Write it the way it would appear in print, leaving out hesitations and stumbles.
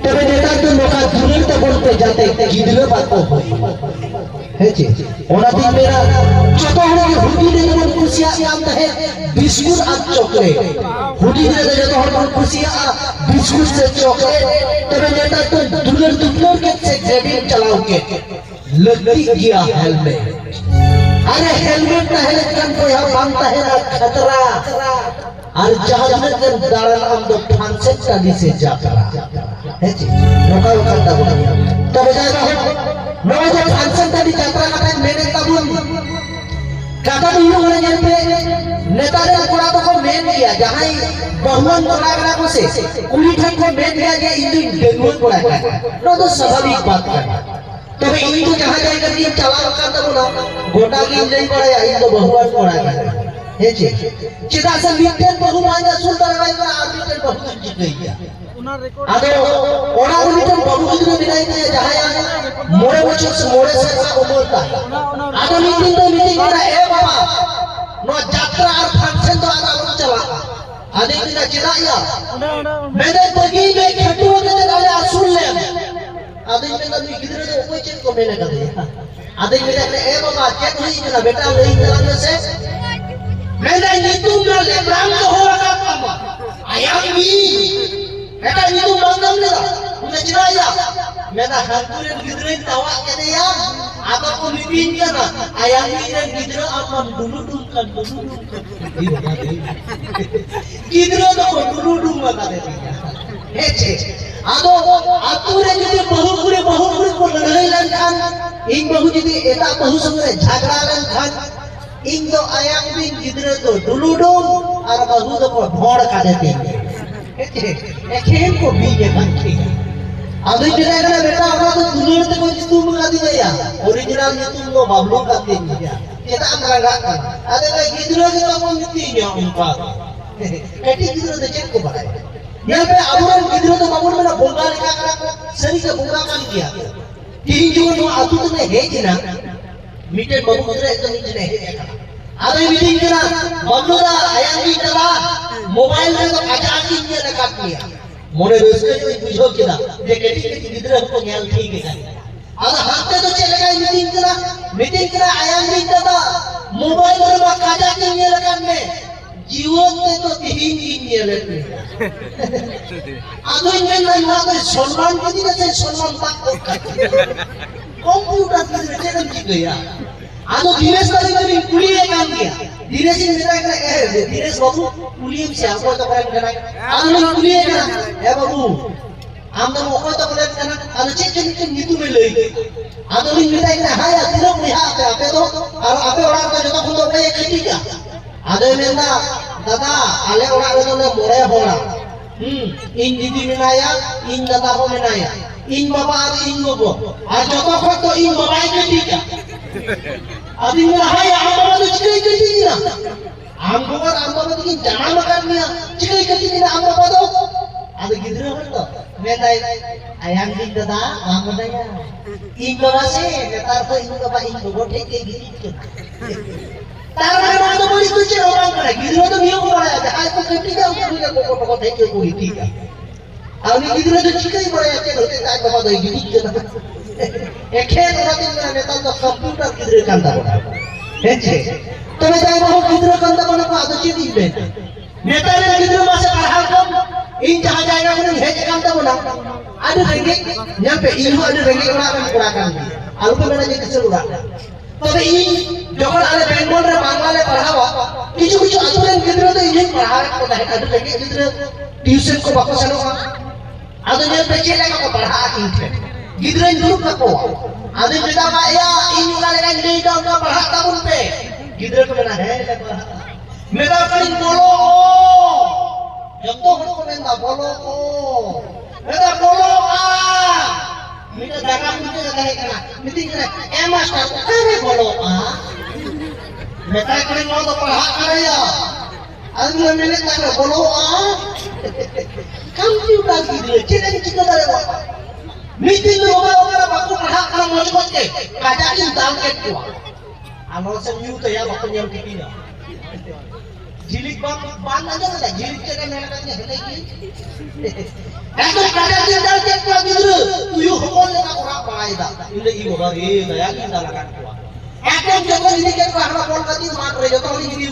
তবে নেতার তো লোকা দূরের তো বলতে যাতে গিদরে বাতো হয় হেছে ওনা দিন মেরা যত হরে হুডি রে মন খুশিয়া আম তাহে বিস্কুট আর চকলেট হুডি রে যত হরে মন খুশিয়া বিস্কুট से चॉकलेट तबे नेता तो दूर दूर के से ग्रेडिंग चलाओ के लगती गया हेलमेट अरे हेलमेट ना है कन को यहां बांधता है ना खतरा और जहाज में जब दारल हम तो फांसे चाली से जातरा है जी नौका करता बोला तबे जाएगा नौका जब फांसे चाली जातरा का टाइम मैंने तब काका भी लोग ने पे नेता ने पूरा तो मेन किया जहां बहुमत कोड़ा को से कुली ठन को मेन किया गया इंदु बेगुन कोड़ा नो तो स्वाभाविक बात है तबे इंदु जहां जाएगा ये चलाव करता बोला गोटा की नहीं पड़े इंदु बहुमत कोड़ा है जी चिदा से मिटेन बहु मांगा सुल्तान भाई को आर्बिटर बहुत जीत गया आदो ओना मिटेन बहु कितने बिनाई दिया जहां मोरे बच्चों मोरे से उमरता आदो मीटिंग करा ए बाबा नो यात्रा और फंक्शन तो आदा चला आदि दिन चिदा या मैंने बगी में खटू के दाले सुन ले आदि में कभी किधर से कोई चीज को मैंने कर दिया आदि में ए बाबा क्या हुई ना बेटा नहीं चलाने से मैंने नीतू में लेब्राम तो हो रहा काम आया भी बेटा नीतू मांगम ले उन्हें चिराया मैंने हंतुरे गिदरे तवा के दिया आता को मीटिंग करना आया गिदरे गिदरे अपन दुलु दुम कर गिदरे तो दुलु दुम बता देती है छे आदो आतुरे जदी बहुपुरे को लड़ाई लन खान इन बहु जदी एटा बहु संगे झगड़ा लन खान इन तो आया बिन गिदरे तो दुलु दुम और बहु तो को ढोड़ का देते है छे एखेन को बीजे खान के आदि जिला का बेटा हमरा तो दुनिया ते कोई तुम का दी गया ओरिजिनल ये तुम तो बाबलू का दे दिया केता अंगरा का आदे का गिदरो के तो कोन नीति है उनका एटी गिदरो दे चेक को बढ़ाए यहां पे अबुरन गिदरो तो बाबुल में बोंगा लिखा करा सही से बोंगा काम किया तीन जो नो आतु तो में है कि ना मीटे बाबू गिदरो एकदम नीचे है आदे मीटिंग करा बाबलू दा आया भी करा मोबाइल में तो आजा की ये लगा दिया मोरे बेसके जो बुझो किदा जे केटी गिदरे को न्याल ठीक है आदा हाथे तो चलेगा मीटिंग करा आया नहीं दादा मोबाइल में काजा के ये लगा में जीवन में तो तीन दिन ये लेते आदो इनमें ना तो सम्मान को दी ना सम्मान तक कंप्यूटर की चेकन की गया आदो दिनेश वाली में पुली ने काम किया दिनेश ने मेरा करे दिनेश बाबू पुली से हमको तो करे करना आदो पुली ने करा ए बाबू हम तो को तो करे करना आदो चेक नीतू में ले आदो इन मेरा करे हां या दिनो में हां पे तो और आपे ओड़ा का जो तो पे खेती का आदो मेंदा दादा आले ओड़ा रे तो मोरे होना इन दीदी मेनाया इन दादा को मेनाया इन बाबा और इन गोगो आज जो तो तो इन बाबा के ठीक है अभी मेरा है हम बाबा तो चिकई कटी ना हम बाबा की जाना मकान में चिकई कटी ना हम बाबा तो आदि गिदरे हो मैं आयांग दिन दादा हम बताया इन बाबा से नेता तो इन बाबा इन गोगो ठीक है गिरी तारा ना तो बड़ी तुझे रोमान करे गिदरे तो नियो को बड़ा है आज तो कटी का ऊपर को गोगो ठीक है पूरी ठीक है अब गिदरे तो चिकई बड़ा है होते आज बाबा तो गिरी एखेन ओरा दिन में नेता तो कंप्यूटर गिदरे कांदा बोला हेचे तबे जाय बहु गिदरे कांदा बोला को आदची दिबे नेता ने गिदरे मासे पढ़ा को इन जहां जाएगा उन्हें हेज कांदा बोला आदि रेंगे यहां पे इहो आदि रेंगे कोड़ा कान दिया आलू मेरा जे किसे उड़ा तबे इन जखन आले बेंगल रे बांग्ला ले पढ़ावा किछु आतुरेन गिदरे तो इहे पढ़ा को है आदि रेंगे गिदरे ट्यूशन को बाको सेनो आदि ने पे चेला को पढ़ा इनके गिदरे दुरुक को आदि बेटा या इन वाले का नहीं का पढ़ा तब उन पे गिदरे को ना है मेरा कहीं बोलो जब तो हम को ना बोलो ओ मेरा बोलो मेरा जगह मुझे जगह है ना मीटिंग करे ए मास्टर अरे बोलो मेरा कहीं नो तो पढ़ा करे या आज मैंने कहा बोलो कंप्यूटर गिदरे चेले चिको करे मीटिंग में होगा बापू पढ़ा कर मौज करके काजा की दाम के को आलो से न्यू तो या बापू न्यू की ना ঝিলিক বান না জানা যায় ঝিলিক থেকে মেলা কাছে হেলে কি একদম কাটা দিয়ে দাও চেক করা দিদু তুইও হবল লেখা করা পাইদা ইলে ই বাবা রে দয়া কি দালা কাটবা একদম যখন ঝিলিক আমরা বল কাটি মার করে যত হলি গিরি